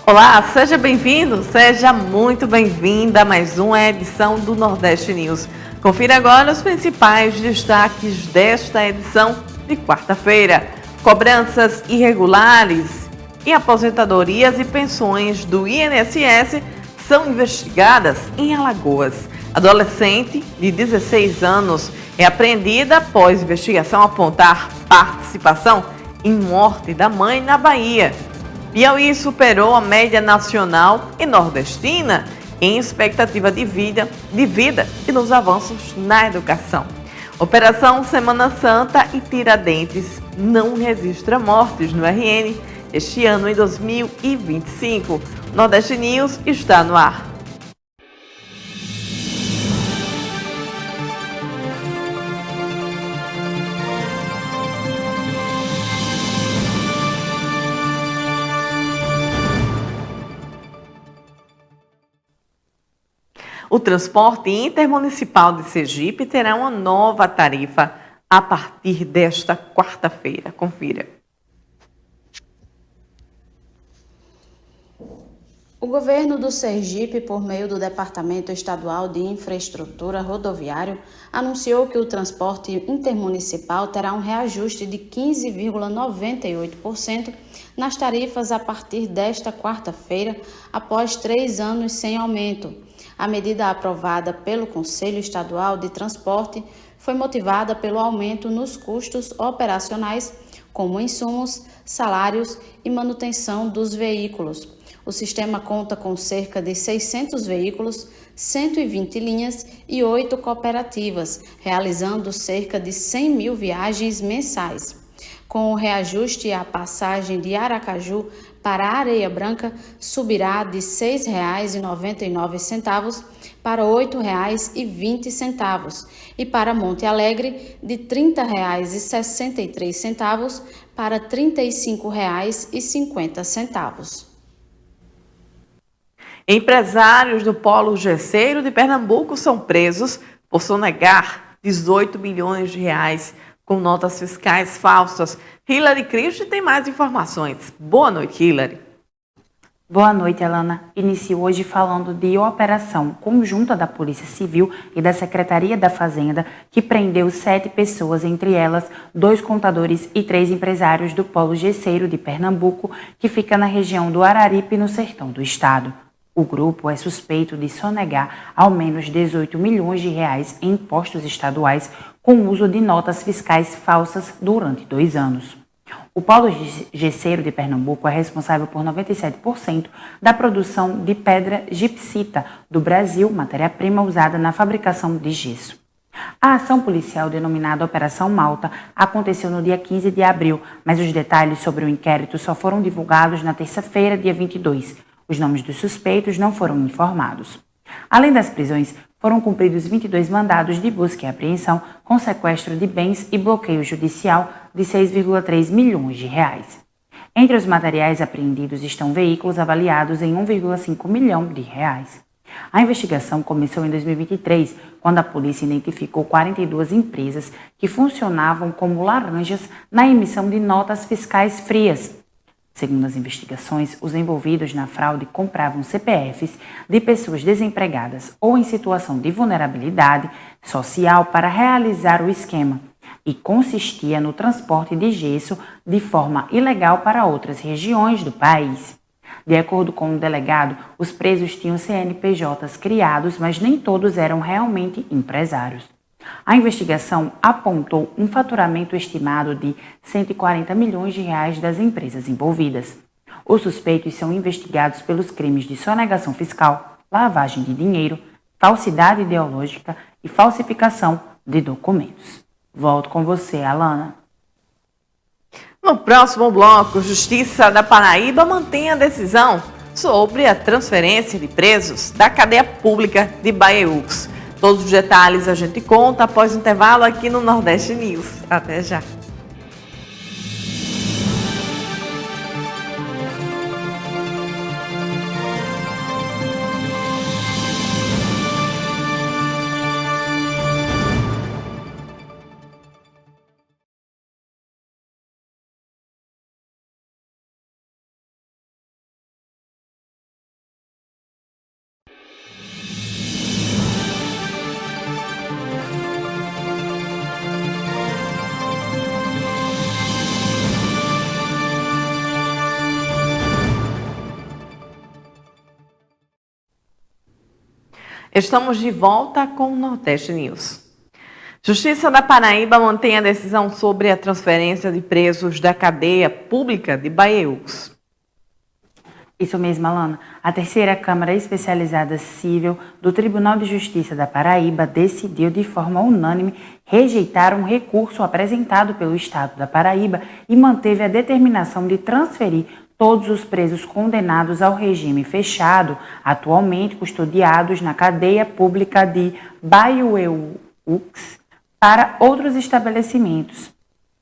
Olá, seja bem-vindo, seja muito bem-vinda a mais uma edição do Nordeste News. Confira agora os principais destaques desta edição de quarta-feira. Cobranças irregulares e aposentadorias e pensões do INSS são investigadas em Alagoas. Adolescente de 16 anos é apreendida após investigação apontar participação em morte da mãe na Bahia. Piauí superou a média nacional e nordestina em expectativa de vida e nos avanços na educação. Operação Semana Santa e Tiradentes não registra mortes no RN este ano em 2025. Nordeste News está no ar. O transporte intermunicipal de Sergipe terá uma nova tarifa a partir desta quarta-feira. Confira. O governo do Sergipe, por meio do Departamento Estadual de Infraestrutura Rodoviário, anunciou que o transporte intermunicipal terá um reajuste de 15,98% nas tarifas a partir desta quarta-feira, após 3 anos sem aumento. A medida aprovada pelo Conselho Estadual de Transporte foi motivada pelo aumento nos custos operacionais, como insumos, salários e manutenção dos veículos. O sistema conta com cerca de 600 veículos, 120 linhas e 8 cooperativas, realizando cerca de 100 mil viagens mensais. Com o reajuste, a passagem de Aracaju para Areia Branca subirá de R$ 6,99 para R$ 8,20 e para Monte Alegre de R$ 30,63 para R$ 35,50. Empresários do Polo Gesseiro de Pernambuco são presos por sonegar 18 milhões de reais com notas fiscais falsas. Hilary Cristi tem mais informações. Boa noite, Hilary. Boa noite, Alana. Inicio hoje falando de operação conjunta da Polícia Civil e da Secretaria da Fazenda, que prendeu 7 pessoas, entre elas 2 contadores e 3 empresários do Polo Gesseiro de Pernambuco, que fica na região do Araripe, no sertão do estado. O grupo é suspeito de sonegar ao menos 18 milhões de reais em impostos estaduais com o uso de notas fiscais falsas durante 2 anos. O Polo Gesseiro de Pernambuco é responsável por 97% da produção de pedra gipsita do Brasil, matéria-prima usada na fabricação de gesso. A ação policial denominada Operação Malta aconteceu no dia 15 de abril, mas os detalhes sobre o inquérito só foram divulgados na terça-feira, dia 22. Os nomes dos suspeitos não foram informados. Além das prisões, foram cumpridos 22 mandados de busca e apreensão com sequestro de bens e bloqueio judicial de 6,3 milhões de reais. Entre os materiais apreendidos estão veículos avaliados em 1,5 milhão de reais. A investigação começou em 2023, quando a polícia identificou 42 empresas que funcionavam como laranjas na emissão de notas fiscais frias. Segundo as investigações, os envolvidos na fraude compravam CPFs de pessoas desempregadas ou em situação de vulnerabilidade social para realizar o esquema, e consistia no transporte de gesso de forma ilegal para outras regiões do país. De acordo com o delegado, os presos tinham CNPJs criados, mas nem todos eram realmente empresários. A investigação apontou um faturamento estimado de 140 milhões de reais das empresas envolvidas. Os suspeitos são investigados pelos crimes de sonegação fiscal, lavagem de dinheiro, falsidade ideológica e falsificação de documentos. Volto com você, Alana. No próximo bloco, Justiça da Paraíba mantém a decisão sobre a transferência de presos da cadeia pública de Baieux. Todos os detalhes a gente conta após o intervalo aqui no Nordeste News. Até já! Estamos de volta com o Nordeste News. Justiça da Paraíba mantém a decisão sobre a transferência de presos da cadeia pública de Baieiús. Isso mesmo, Alana. A terceira Câmara Especializada Civil do Tribunal de Justiça da Paraíba decidiu de forma unânime rejeitar um recurso apresentado pelo Estado da Paraíba e manteve a determinação de transferir todos os presos condenados ao regime fechado, atualmente custodiados na cadeia pública de Baieiús, para outros estabelecimentos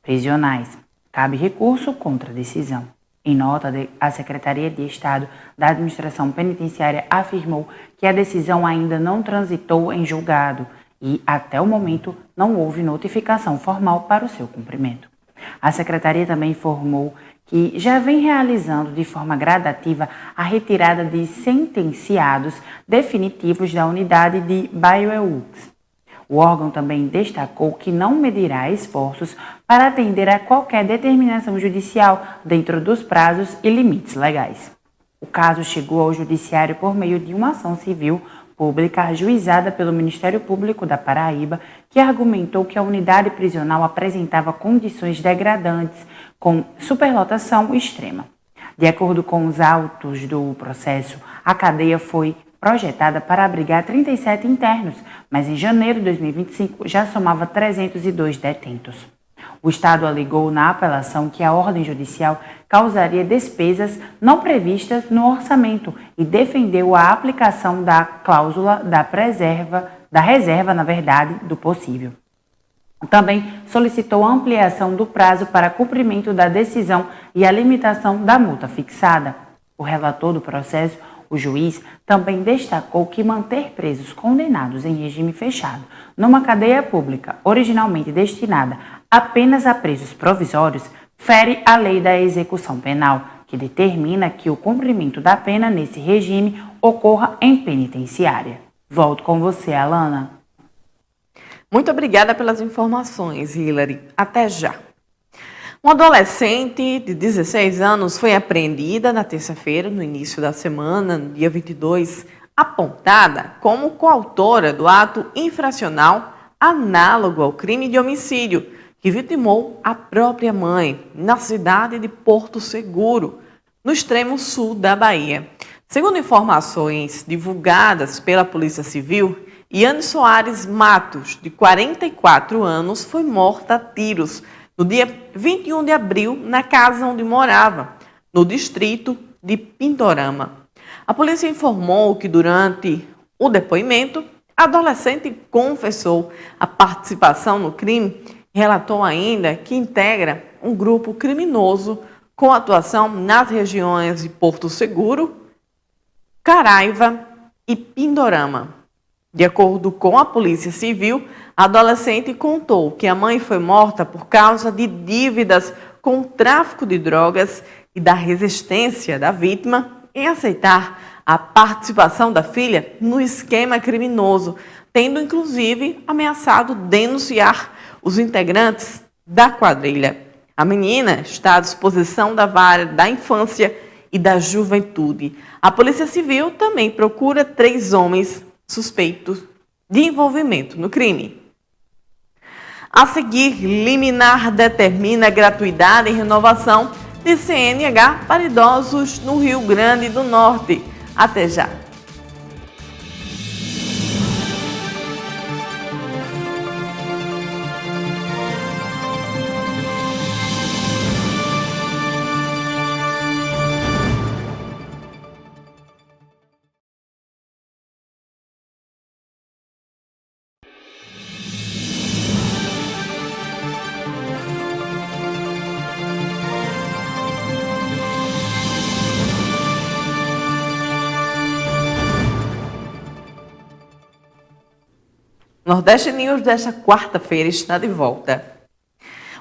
prisionais. Cabe recurso contra a decisão. Em nota, a Secretaria de Estado da Administração Penitenciária afirmou que a decisão ainda não transitou em julgado e, até o momento, não houve notificação formal para o seu cumprimento. A Secretaria também informou que já vem realizando de forma gradativa a retirada de sentenciados definitivos da unidade de Baieiús. O órgão também destacou que não medirá esforços para atender a qualquer determinação judicial dentro dos prazos e limites legais. O caso chegou ao Judiciário por meio de uma ação civil pública ajuizada pelo Ministério Público da Paraíba, que argumentou que a unidade prisional apresentava condições degradantes, com superlotação extrema. De acordo com os autos do processo, a cadeia foi projetada para abrigar 37 internos, mas em janeiro de 2025 já somava 302 detentos. O Estado alegou na apelação que a ordem judicial causaria despesas não previstas no orçamento e defendeu a aplicação da cláusula da reserva, do possível. Também solicitou a ampliação do prazo para cumprimento da decisão e a limitação da multa fixada. O relator do processo, o juiz, também destacou que manter presos condenados em regime fechado numa cadeia pública originalmente destinada apenas a presos provisórios fere a lei da execução penal, que determina que o cumprimento da pena nesse regime ocorra em penitenciária. Volto com você, Alana. Muito obrigada pelas informações, Hilary. Até já. Uma adolescente de 16 anos foi apreendida na terça-feira, no início da semana, no dia 22, apontada como coautora do ato infracional análogo ao crime de homicídio, que vitimou a própria mãe, na cidade de Porto Seguro, no extremo sul da Bahia. Segundo informações divulgadas pela Polícia Civil, Yane Soares Matos, de 44 anos, foi morta a tiros no dia 21 de abril, na casa onde morava, no distrito de Pindorama. A polícia informou que durante o depoimento, a adolescente confessou a participação no crime e relatou ainda que integra um grupo criminoso com atuação nas regiões de Porto Seguro, Caraiva e Pindorama. De acordo com a Polícia Civil, a adolescente contou que a mãe foi morta por causa de dívidas com o tráfico de drogas e da resistência da vítima em aceitar a participação da filha no esquema criminoso, tendo inclusive ameaçado denunciar os integrantes da quadrilha. A menina está à disposição da Vara da Infância e da Juventude. A Polícia Civil também procura 3 homens suspeitos de envolvimento no crime. A seguir, liminar determina gratuidade e renovação de CNH para idosos no Rio Grande do Norte. Até já! Nordeste News desta quarta-feira está de volta.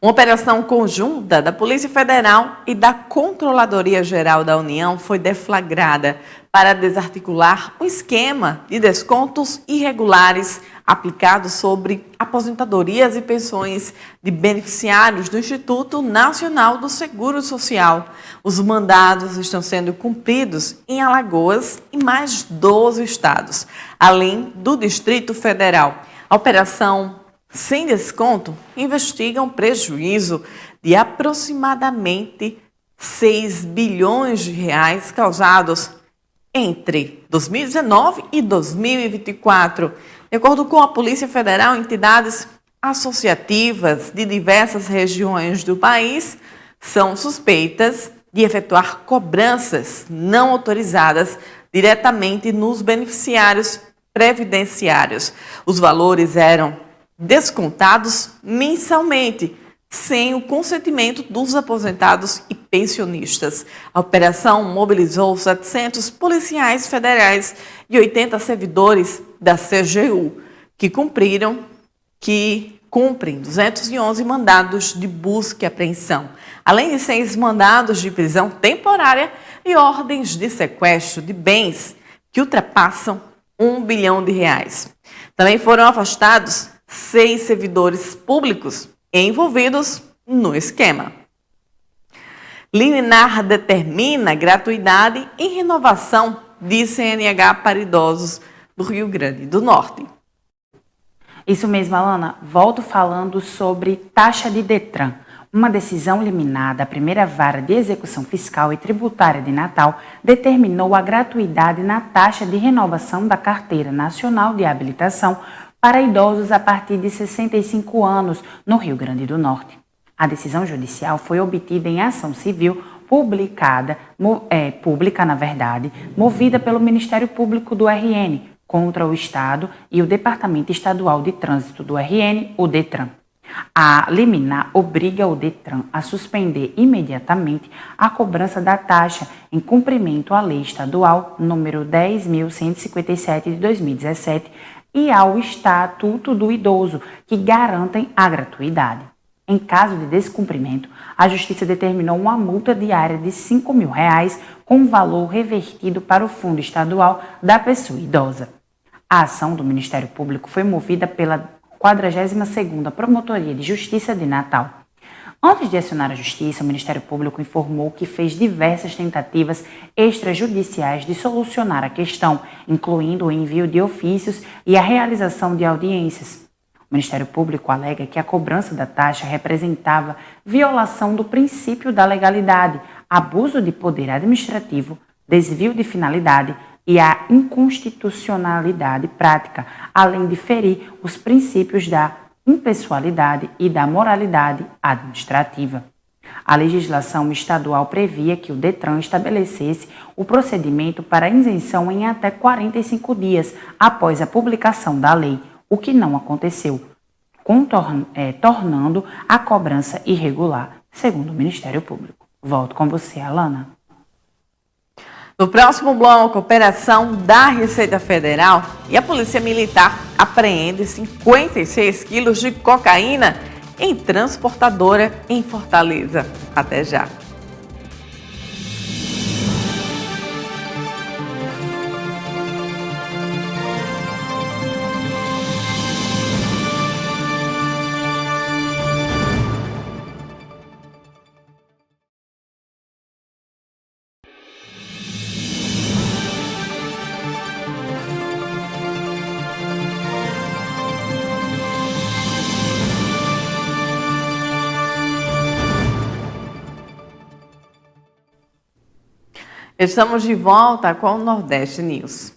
Uma operação conjunta da Polícia Federal e da Controladoria Geral da União foi deflagrada para desarticular um esquema de descontos irregulares aplicados sobre aposentadorias e pensões de beneficiários do Instituto Nacional do Seguro Social. Os mandados estão sendo cumpridos em Alagoas e mais 12 estados, além do Distrito Federal. A operação sem desconto investiga um prejuízo de aproximadamente 6 bilhões de reais causados entre 2019 e 2024. De acordo com a Polícia Federal, entidades associativas de diversas regiões do país são suspeitas de efetuar cobranças não autorizadas diretamente nos beneficiários previdenciários. Os valores eram descontados mensalmente, sem o consentimento dos aposentados e pensionistas. A operação mobilizou 700 policiais federais e 80 servidores da CGU, que cumprem 211 mandados de busca e apreensão, além de 6 mandados de prisão temporária e ordens de sequestro de bens que ultrapassam R$1 bilhão. Também foram afastados 6 servidores públicos envolvidos no esquema. Liminar determina gratuidade em renovação de CNH para idosos do Rio Grande do Norte. Isso mesmo, Alana. Volto falando sobre taxa de Detran. Uma decisão liminar da primeira vara de execução fiscal e tributária de Natal determinou a gratuidade na taxa de renovação da Carteira Nacional de Habilitação para idosos a partir de 65 anos no Rio Grande do Norte. A decisão judicial foi obtida em ação civil pública, movida pelo Ministério Público do RN contra o Estado e o Departamento Estadual de Trânsito do RN, o DETRAN. A liminar obriga o DETRAN a suspender imediatamente a cobrança da taxa em cumprimento à Lei Estadual número 10.157 de 2017 e ao Estatuto do Idoso, que garantem a gratuidade. Em caso de descumprimento, a Justiça determinou uma multa diária de R$5 mil com valor revertido para o Fundo Estadual da Pessoa Idosa. A ação do Ministério Público foi movida pela 42ª Promotoria de Justiça de Natal. Antes de acionar a Justiça, o Ministério Público informou que fez diversas tentativas extrajudiciais de solucionar a questão, incluindo o envio de ofícios e a realização de audiências. O Ministério Público alega que a cobrança da taxa representava violação do princípio da legalidade, abuso de poder administrativo, desvio de finalidade e a inconstitucionalidade prática, além de ferir os princípios da impessoalidade e da moralidade administrativa. A legislação estadual previa que o DETRAN estabelecesse o procedimento para isenção em até 45 dias após a publicação da lei, o que não aconteceu, tornando a cobrança irregular, segundo o Ministério Público. Volto com você, Alana. No próximo bloco, operação da Receita Federal e a Polícia Militar apreende 56 quilos de cocaína em transportadora em Fortaleza. Até já. Estamos de volta com o Nordeste News.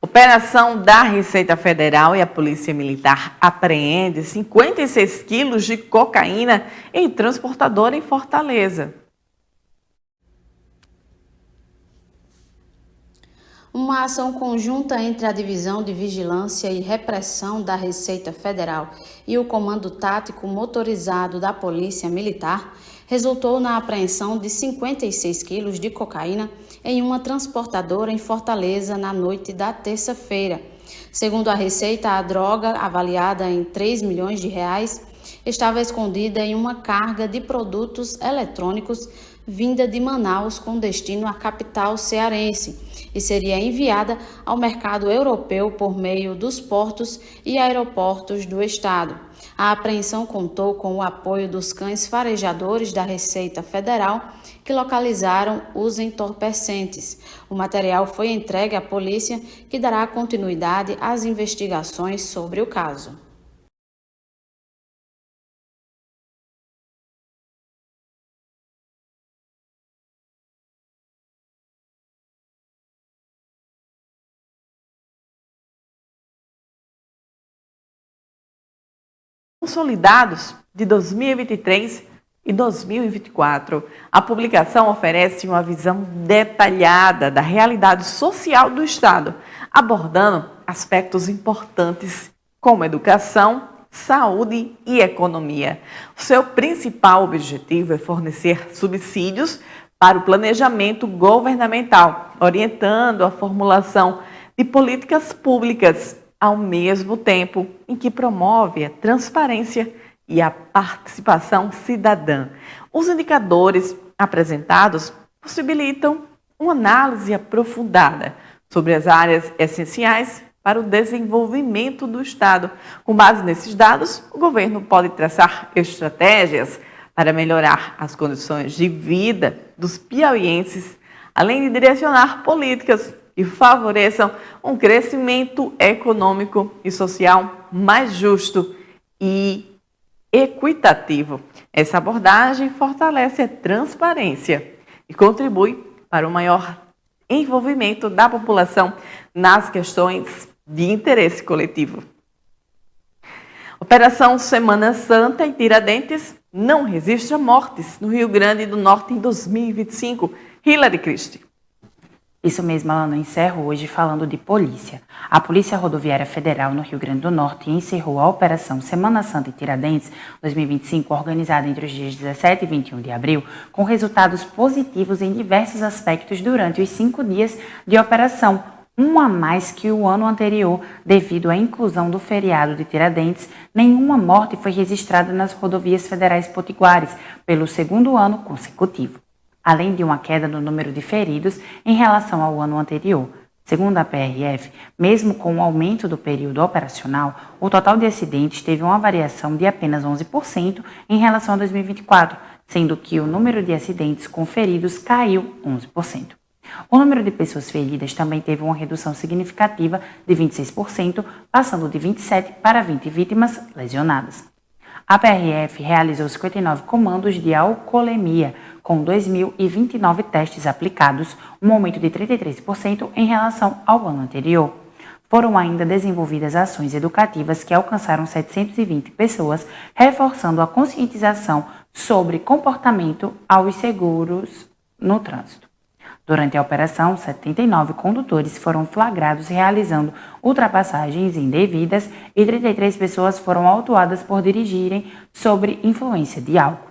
Operação da Receita Federal e a Polícia Militar apreende 56 quilos de cocaína em transportadora em Fortaleza. Uma ação conjunta entre a Divisão de Vigilância e Repressão da Receita Federal e o Comando Tático Motorizado da Polícia Militar resultou na apreensão de 56 quilos de cocaína em uma transportadora em Fortaleza na noite da terça-feira. Segundo a Receita, a droga, avaliada em R$3 milhões, estava escondida em uma carga de produtos eletrônicos vinda de Manaus com destino à capital cearense e seria enviada ao mercado europeu por meio dos portos e aeroportos do estado. A apreensão contou com o apoio dos cães farejadores da Receita Federal, que localizaram os entorpecentes. O material foi entregue à polícia, que dará continuidade às investigações sobre o caso. Consolidados de 2023 e 2024. A publicação oferece uma visão detalhada da realidade social do Estado, abordando aspectos importantes como educação, saúde e economia. O seu principal objetivo é fornecer subsídios para o planejamento governamental, orientando a formulação de políticas públicas, ao mesmo tempo em que promove a transparência e a participação cidadã. Os indicadores apresentados possibilitam uma análise aprofundada sobre as áreas essenciais para o desenvolvimento do Estado. Com base nesses dados, o governo pode traçar estratégias para melhorar as condições de vida dos piauienses, além de direcionar políticas que favoreçam um crescimento econômico e social mais justo e equitativo. Essa abordagem fortalece a transparência e contribui para o maior envolvimento da população nas questões de interesse coletivo. Operação Semana Santa em Tiradentes não registra mortes no Rio Grande do Norte em 2025. Hilary Christie. Isso mesmo, Alana, encerro hoje falando de polícia. A Polícia Rodoviária Federal no Rio Grande do Norte encerrou a Operação Semana Santa em Tiradentes 2025, organizada entre os dias 17 e 21 de abril, com resultados positivos em diversos aspectos durante os 5 dias de operação, um a mais que o ano anterior. Devido à inclusão do feriado de Tiradentes, nenhuma morte foi registrada nas rodovias federais potiguares pelo 2º ano consecutivo, além de uma queda no número de feridos em relação ao ano anterior. Segundo a PRF, mesmo com o aumento do período operacional, o total de acidentes teve uma variação de apenas 11% em relação a 2024, sendo que o número de acidentes com feridos caiu 11%. O número de pessoas feridas também teve uma redução significativa de 26%, passando de 27 para 20 vítimas lesionadas. A PRF realizou 59 comandos de alcoolemia, com 2.029 testes aplicados, um aumento de 33% em relação ao ano anterior. Foram ainda desenvolvidas ações educativas que alcançaram 720 pessoas, reforçando a conscientização sobre comportamento aos seguros no trânsito. Durante a operação, 79 condutores foram flagrados realizando ultrapassagens indevidas e 33 pessoas foram autuadas por dirigirem sob influência de álcool.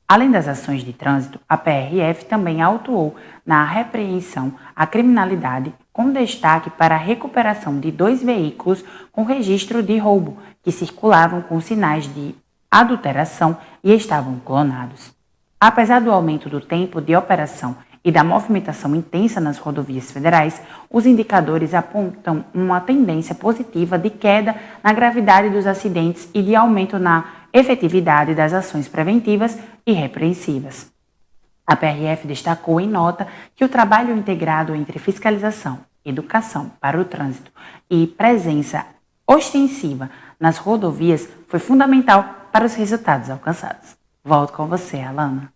Além das ações de trânsito, a PRF também autuou na repreensão à criminalidade, com destaque para a recuperação de 2 veículos com registro de roubo, que circulavam com sinais de adulteração e estavam clonados. Apesar do aumento do tempo de operação e da movimentação intensa nas rodovias federais, os indicadores apontam uma tendência positiva de queda na gravidade dos acidentes e de aumento na efetividade das ações preventivas e repreensivas. A PRF destacou em nota que o trabalho integrado entre fiscalização, educação para o trânsito e presença ostensiva nas rodovias foi fundamental para os resultados alcançados. Volto com você, Alana.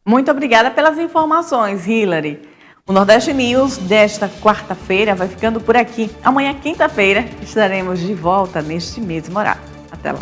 Muito obrigada pelas informações, Hilary. O Nordeste News desta quarta-feira vai ficando por aqui. Amanhã, quinta-feira, estaremos de volta neste mesmo horário. Até lá.